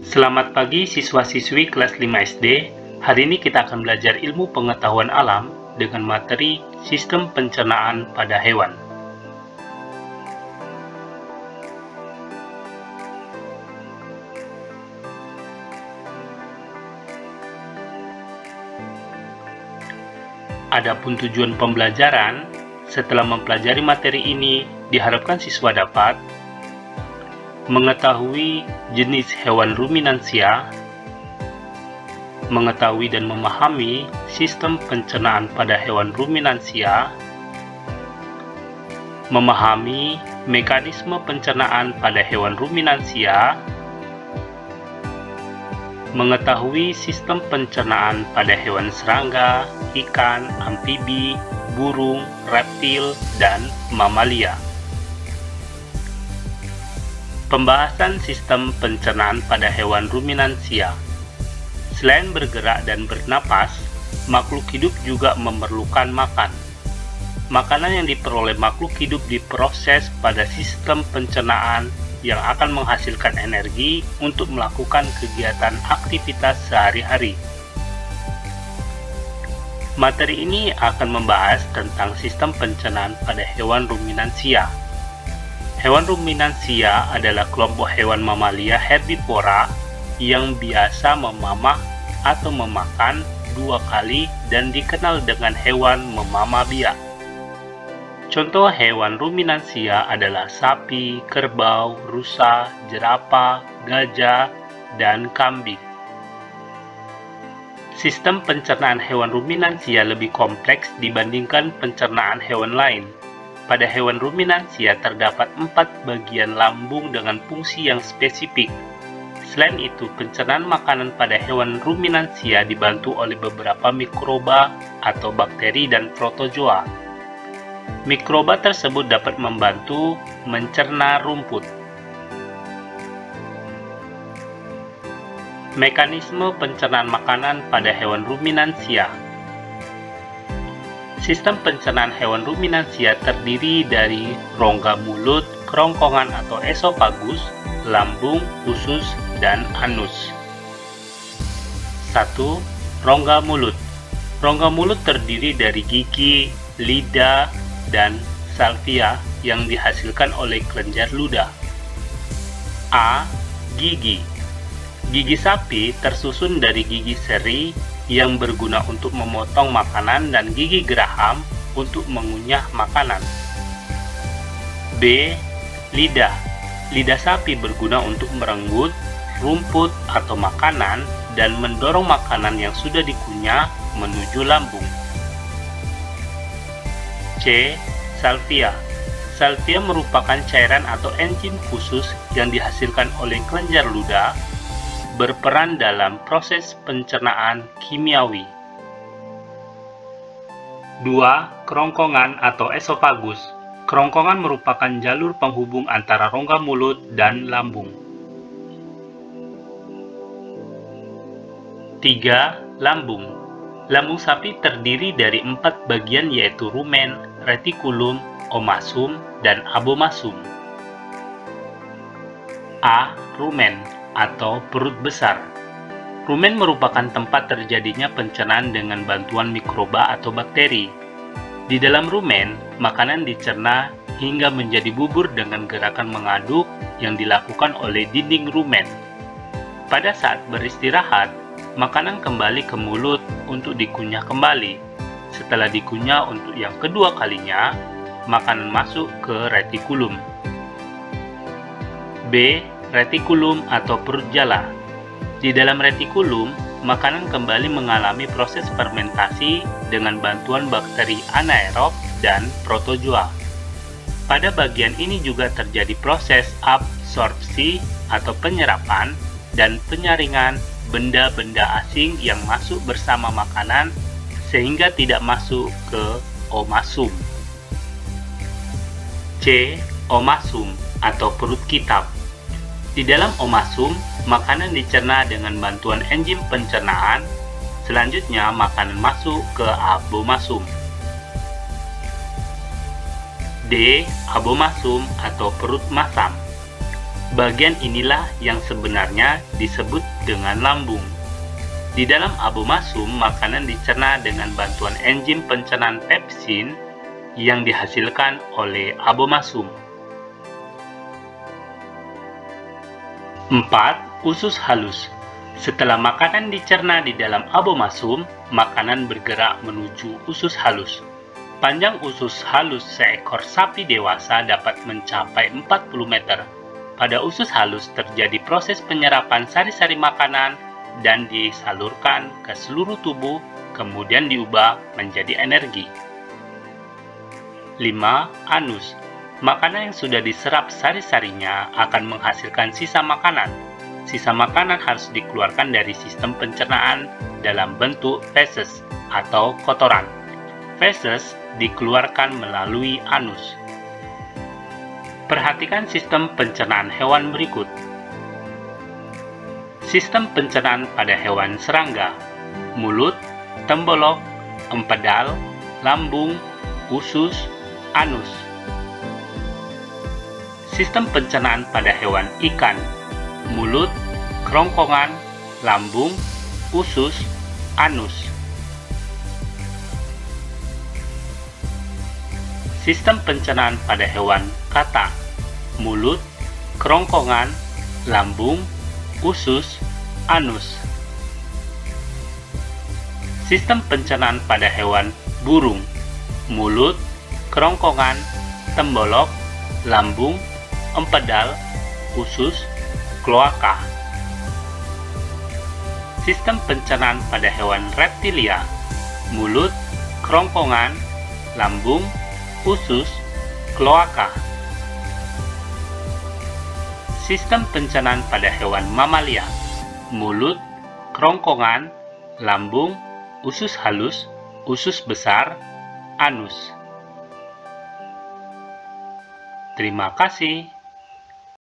Selamat pagi siswa-siswi kelas 5 SD. Hari ini kita akan belajar ilmu pengetahuan alam dengan materi sistem pencernaan pada hewan. Adapun tujuan pembelajaran, setelah mempelajari materi ini, diharapkan siswa dapat mengetahui jenis hewan ruminansia, mengetahui dan memahami sistem pencernaan pada hewan ruminansia, memahami mekanisme pencernaan pada hewan ruminansia, mengetahui sistem pencernaan pada hewan serangga, ikan, amfibi, burung, reptil, dan mamalia. Pembahasan sistem pencernaan pada hewan ruminansia. Selain bergerak dan bernapas, makhluk hidup juga memerlukan makan. Makanan yang diperoleh makhluk hidup diproses pada sistem pencernaan yang akan menghasilkan energi untuk melakukan kegiatan aktivitas sehari-hari. Materi ini akan membahas tentang sistem pencernaan pada hewan ruminansia. Hewan ruminansia adalah kelompok hewan mamalia herbivora yang biasa memamah atau memakan 2 kali dan dikenal dengan hewan memamah biak. Contoh hewan ruminansia adalah sapi, kerbau, rusa, jerapah, gajah, dan kambing. Sistem pencernaan hewan ruminansia lebih kompleks dibandingkan pencernaan hewan lain. Pada hewan ruminansia terdapat 4 bagian lambung dengan fungsi yang spesifik. Selain itu, pencernaan makanan pada hewan ruminansia dibantu oleh beberapa mikroba atau bakteri dan protozoa. Mikroba tersebut dapat membantu mencerna rumput. Mekanisme pencernaan makanan pada hewan ruminansia. Sistem pencernaan hewan ruminansia terdiri dari rongga mulut, kerongkongan atau esofagus, lambung, usus, dan anus. 1. Rongga mulut. Rongga mulut terdiri dari gigi, lidah, dan salvia yang dihasilkan oleh kelenjar ludah. A. Gigi. Gigi sapi tersusun dari gigi seri yang berguna untuk memotong makanan dan gigi geraham untuk mengunyah makanan. B. Lidah. Lidah sapi berguna untuk merenggut rumput atau makanan dan mendorong makanan yang sudah dikunyah menuju lambung. C. Salvia. Salvia merupakan cairan atau enzim khusus yang dihasilkan oleh kelenjar ludah, berperan dalam proses pencernaan kimiawi. 2. Kerongkongan atau esofagus. Kerongkongan merupakan jalur penghubung antara rongga mulut dan lambung. 3. Lambung. Lambung sapi terdiri dari 4 bagian yaitu rumen, retikulum, omasum, dan abomasum. A. Rumen atau perut besar. Rumen merupakan tempat terjadinya pencernaan dengan bantuan mikroba atau bakteri. Di dalam rumen, makanan dicerna hingga menjadi bubur dengan gerakan mengaduk yang dilakukan oleh dinding rumen. Pada saat beristirahat, makanan kembali ke mulut untuk dikunyah kembali. Setelah dikunyah untuk yang kedua kalinya, makanan masuk ke retikulum. B. Retikulum atau perut jala. Di dalam retikulum, makanan kembali mengalami proses fermentasi dengan bantuan bakteri anaerob dan protozoa. Pada bagian ini juga terjadi proses absorpsi atau penyerapan dan penyaringan benda-benda asing yang masuk bersama makanan sehingga tidak masuk ke omasum. C. Omasum atau perut kitab. Di dalam omasum, makanan dicerna dengan bantuan enzim pencernaan. Selanjutnya, makanan masuk ke abomasum. D. Abomasum atau perut masam. Bagian inilah yang sebenarnya disebut dengan lambung. Di dalam abomasum, makanan dicerna dengan bantuan enzim pencernaan pepsin yang dihasilkan oleh abomasum. 4. Usus halus. Setelah makanan dicerna di dalam abomasum, makanan bergerak menuju usus halus. Panjang usus halus seekor sapi dewasa dapat mencapai 40 meter. Pada usus halus terjadi proses penyerapan sari-sari makanan dan disalurkan ke seluruh tubuh, kemudian diubah menjadi energi. 5. Anus. Makanan yang sudah diserap sari-sarinya akan menghasilkan sisa makanan. Sisa makanan harus dikeluarkan dari sistem pencernaan dalam bentuk feses atau kotoran. Feses dikeluarkan melalui anus. Perhatikan sistem pencernaan hewan berikut. Sistem pencernaan pada hewan serangga: mulut, tembolok, empedal, lambung, usus, anus. Sistem pencernaan pada hewan ikan: mulut, kerongkongan, lambung, usus, anus. Sistem pencernaan pada hewan kata: mulut, kerongkongan, lambung, usus, anus. Sistem pencernaan pada hewan burung: mulut, kerongkongan, tembolok, lambung, empedal, usus, kloaka. Sistem pencernaan pada hewan reptilia: mulut, kerongkongan, lambung, usus, kloaka. Sistem pencernaan pada hewan mamalia: mulut, kerongkongan, lambung, usus halus, usus besar, anus. Terima kasih.